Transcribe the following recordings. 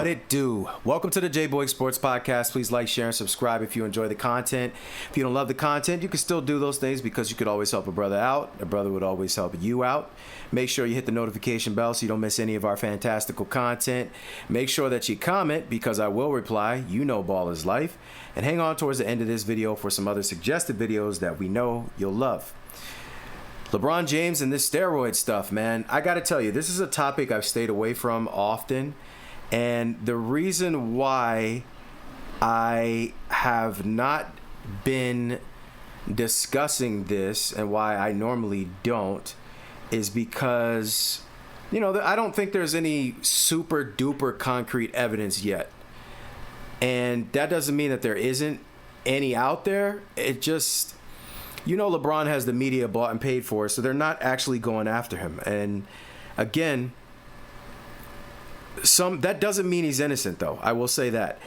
What it do? Welcome to the J-Boy Sports Podcast. Please like, share, and subscribe if you enjoy the content. If you don't love the content, you can still do those things because you could always help a brother out. A brother would always help you out. Make sure you hit the notification bell so you don't miss any of our fantastical content. Make sure that you comment because I will reply. You know ball is life. And hang on towards the end of this video for some other suggested videos that we know you'll love. LeBron James and this steroid stuff, man. I got to tell you, this is a topic I've stayed away from often. And the reason why I have not been discussing this and why I normally don't is because, I don't think there's any super duper concrete evidence yet. And that doesn't mean that there isn't any out there. It just, LeBron has the media bought and paid for, so they're not actually going after him. And again, that doesn't mean he's innocent, though. I will say that.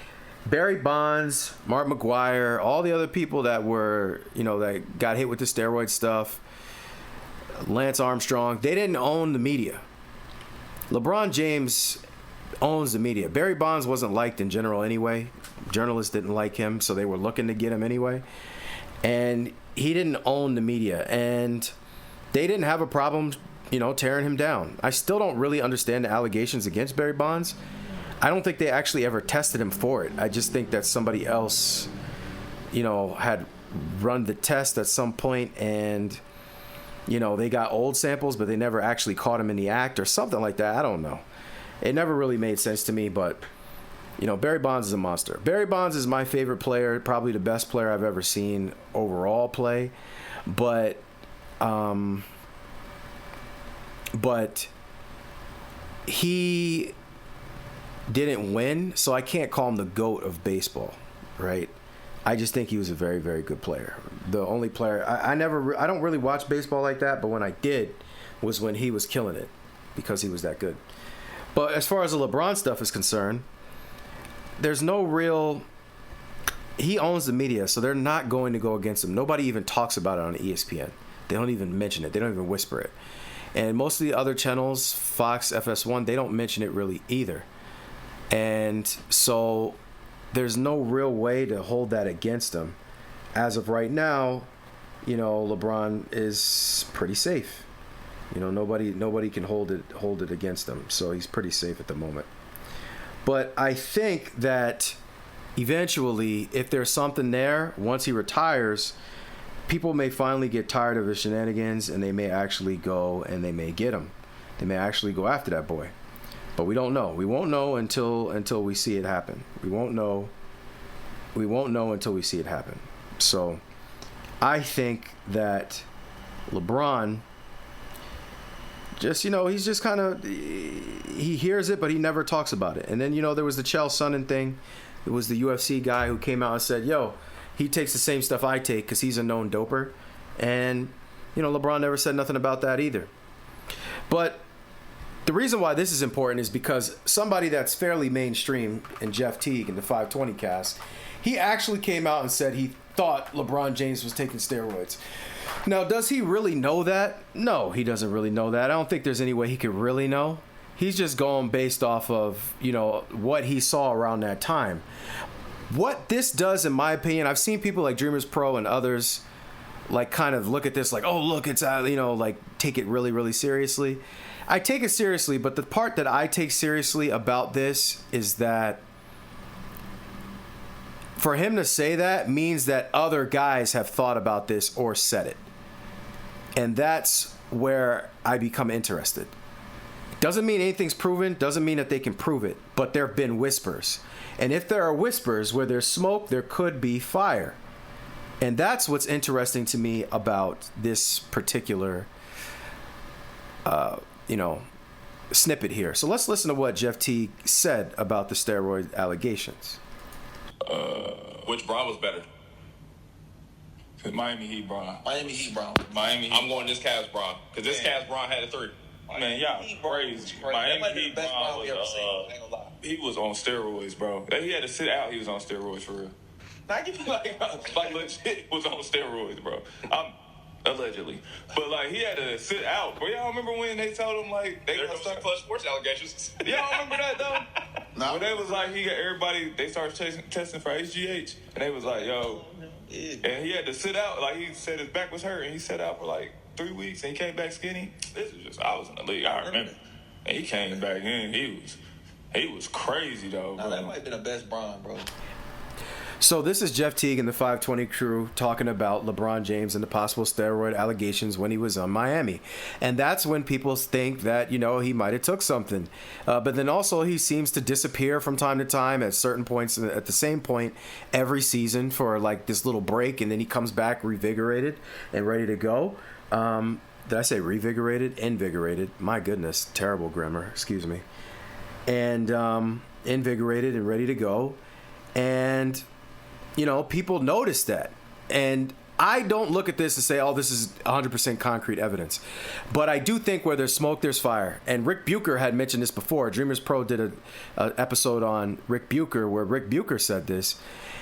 Barry Bonds, Mark McGuire, all the other people that were, that got hit with the steroid stuff, Lance Armstrong, they didn't own the media. LeBron James owns the media. Barry Bonds wasn't liked in general anyway. Journalists didn't like him, so they were looking to get him anyway. And he didn't own the media. And they didn't have a problem tearing him down. I still don't really understand the allegations against Barry Bonds. I don't think they actually ever tested him for it. I just think that somebody else, had run the test at some point and, they got old samples, but they never actually caught him in the act or something like that. I don't know. It never really made sense to me, but, Barry Bonds is a monster. Barry Bonds is my favorite player, probably the best player I've ever seen overall play. But he didn't win, so I can't call him the GOAT of baseball, right? I just think he was a very, very good player. The only player I don't really watch baseball like that, but when I did was when he was killing it because he was that good. But as far as the LeBron stuff is concerned, there's no real. He owns the media, so they're not going to go against him. Nobody even talks about it on ESPN. They don't even mention it. They don't even whisper it. And most of the other channels, Fox, FS1, they don't mention it really either. And so there's no real way to hold that against him. As of right now, LeBron is pretty safe. Nobody can hold it against him. So he's pretty safe at the moment. But I think that eventually, if there's something there, once he retires, people may finally get tired of his shenanigans and they may actually go and they may get him. They may actually go after that boy. But we don't know. We won't know until we see it happen. We won't know until we see it happen. So I think that LeBron just, he's just kind of, he hears it, but he never talks about it. And then, there was the Chael Sonnen thing. It was the UFC guy who came out and said, he takes the same stuff I take because he's a known doper. And, LeBron never said nothing about that either. But the reason why this is important is because somebody that's fairly mainstream in Jeff Teague in the 520 cast, he actually came out and said he thought LeBron James was taking steroids. Now, does he really know that? No, he doesn't really know that. I don't think there's any way he could really know. He's just going based off of, what he saw around that time. What this does, in my opinion, I've seen people like Dreamers Pro and others like kind of look at this like, oh, look, it's, like take it really, really seriously. I take it seriously, but the part that I take seriously about this is that for him to say that means that other guys have thought about this or said it. And that's where I become interested. Doesn't mean anything's proven, doesn't mean that they can prove it, but there have been whispers. And if there are whispers, where there's smoke, there could be fire. And that's what's interesting to me about this particular, snippet here. So let's listen to what Jeff Teague said about the steroid allegations. Which Bron was better? Miami Heat Bron. Miami Heat Bron. Miami Heat. I'm going this Cavs Bron because this Cavs Bron had a 3. Man, y'all crazy. Miami Heat Bron was, he was on steroids, bro. He had to sit out. He was on steroids for real. Like legit was on steroids, bro. Allegedly. But, he had to sit out. But y'all remember when they told him, they there goes some clutch sports allegations. Y'all remember that, though? No. But they was like, they started testing for HGH, and they was like, yo, and he had to sit out. Like, he said his back was hurt, and he sat out for like 3 weeks, and he came back skinny. I was in the league, I remember. And he came back in, he was crazy, though. Nah, that might have been the best Bron, bro. So this is Jeff Teague and the 520 crew talking about LeBron James and the possible steroid allegations when he was on Miami. And that's when people think that, he might have took something. But then also he seems to disappear from time to time at certain points, at the same point every season for like this little break. And then he comes back revigorated and ready to go. Did I say revigorated? Invigorated. My goodness. Terrible grammar. Excuse me. And invigorated and ready to go. And people notice that. And I don't look at this and say, this is 100% concrete evidence. But I do think where there's smoke, there's fire. And Rick Bucher had mentioned this before. Dreamers Pro did an episode on Rick Bucher where Rick Bucher said this.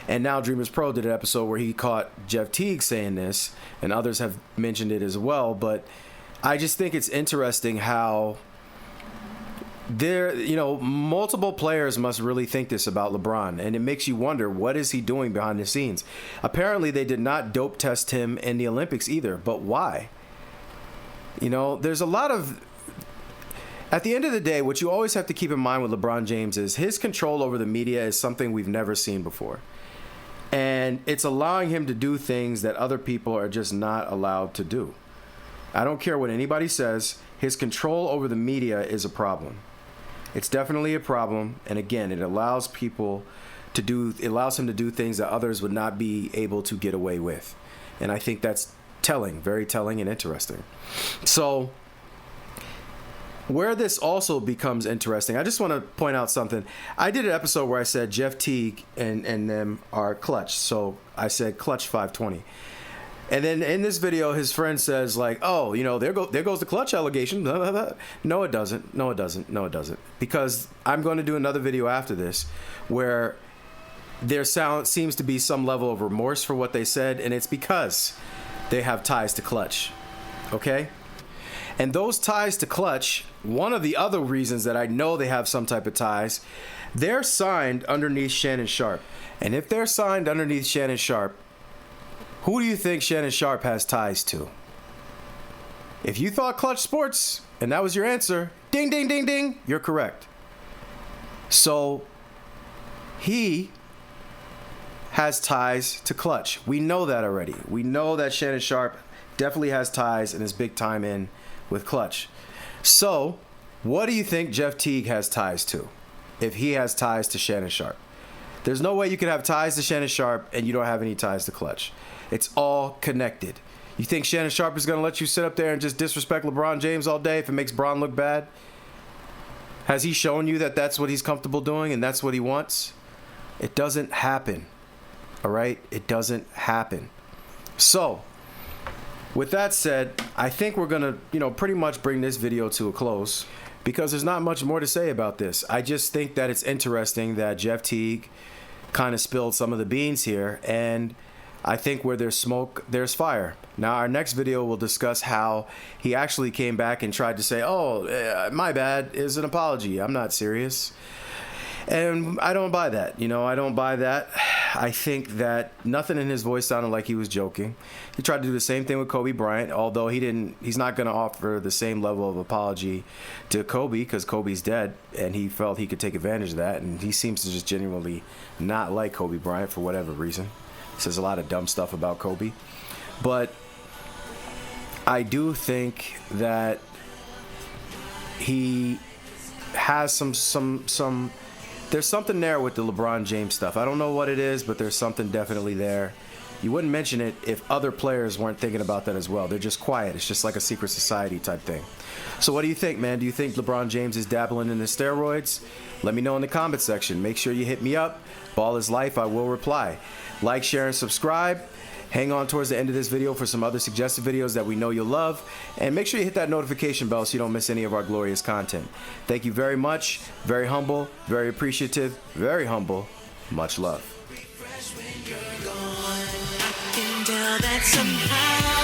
And now Dreamers Pro did an episode where he caught Jeff Teague saying this. And others have mentioned it as well. But I just think it's interesting how multiple players must really think this about LeBron, and it makes you wonder, what is he doing behind the scenes? Apparently, they did not dope test him in the Olympics either, but why? There's a lot of... At the end of the day, what you always have to keep in mind with LeBron James is his control over the media is something we've never seen before. And it's allowing him to do things that other people are just not allowed to do. I don't care what anybody says, his control over the media is a problem. It's definitely a problem, and again, it allows him to do things that others would not be able to get away with. And I think that's telling, very telling and interesting. So, where this also becomes interesting, I just want to point out something. I did an episode where I said Jeff Teague and them are clutch. So I said clutch 520. And then in this video, his friend says, like, there goes the clutch allegation. Blah, blah, blah. No, it doesn't. No, it doesn't. No, it doesn't. Because I'm going to do another video after this where there seems to be some level of remorse for what they said, and it's because they have ties to clutch. Okay? And those ties to clutch, one of the other reasons that I know they have some type of ties, they're signed underneath Shannon Sharpe. And if they're signed underneath Shannon Sharpe, who do you think Shannon Sharpe has ties to? If you thought Clutch Sports, and that was your answer, ding, ding, ding, ding, you're correct. So, he has ties to Clutch. We know that already. We know that Shannon Sharpe definitely has ties and is big time in with Clutch. So, what do you think Jeff Teague has ties to if he has ties to Shannon Sharpe? There's no way you can have ties to Shannon Sharpe and you don't have any ties to Clutch. It's all connected. You think Shannon Sharpe is going to let you sit up there and just disrespect LeBron James all day if it makes Bron look bad? Has he shown you that that's what he's comfortable doing and that's what he wants? It doesn't happen. All right? It doesn't happen. So, with that said, I think we're going to, pretty much bring this video to a close because there's not much more to say about this. I just think that it's interesting that Jeff Teague kind of spilled some of the beans here, and I think where there's smoke, there's fire. Now, our next video will discuss how he actually came back and tried to say, my bad, is an apology. I'm not serious. And I don't buy that. I don't buy that. I think that nothing in his voice sounded like he was joking. He tried to do the same thing with Kobe Bryant, although he's not going to offer the same level of apology to Kobe because Kobe's dead, and he felt he could take advantage of that, and he seems to just genuinely not like Kobe Bryant for whatever reason. Says a lot of dumb stuff about Kobe. But I do think that he has some there's something there with the LeBron James stuff. I don't know what it is, but there's something definitely there. You wouldn't mention it if other players weren't thinking about that as well. They're just quiet. It's just like a secret society type thing. So what do you think, man? Do you think LeBron James is dabbling in the steroids? Let me know in the comment section. Make sure you hit me up. Ball is life. I will reply. Like, share, and subscribe. Hang on towards the end of this video for some other suggested videos that we know you'll love. And make sure you hit that notification bell so you don't miss any of our glorious content. Thank you very much. Very humble. Very appreciative. Very humble. Much love. That somehow